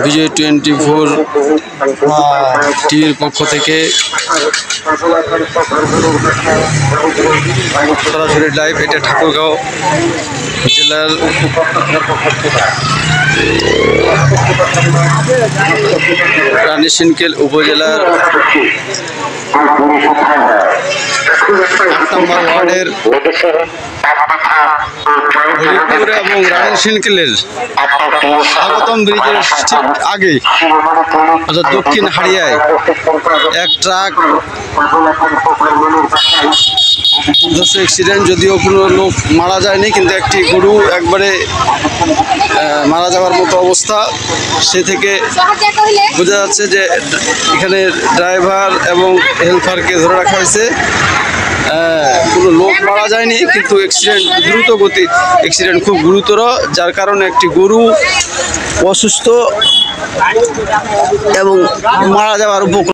বিজয় 24 টিভির পক্ষ থেকে সরাসরি লাইভ। এটা ঠাকুরগাঁও জেলার রানীশিনকেল উপজেলার 8 নম্বর ওয়ার্ডের হরিপুর এবং রানীশিনকেলের স্বাগতম ব্রিজের ঠিক আগে অর্থাৎ দক্ষিণ হাড়িয়ায় এক ট্রাক অ্যাক্সিডেন্ট, যদিও কোনো লোক মারা যায়নি, কিন্তু একটি গরু একবারে মারা যাওয়ার মতো অবস্থা। সে থেকে বোঝা যাচ্ছে যে এখানে ড্রাইভার এবং হেল্পারকে ধরে রাখা হয়েছে। কোনো লোক মারা যায়নি, কিন্তু অ্যাক্সিডেন্ট দ্রুত গতি, অ্যাক্সিডেন্ট খুব গুরুতর, যার কারণে একটি গরু অসুস্থ এবং মারা যাওয়ার উপক্রম।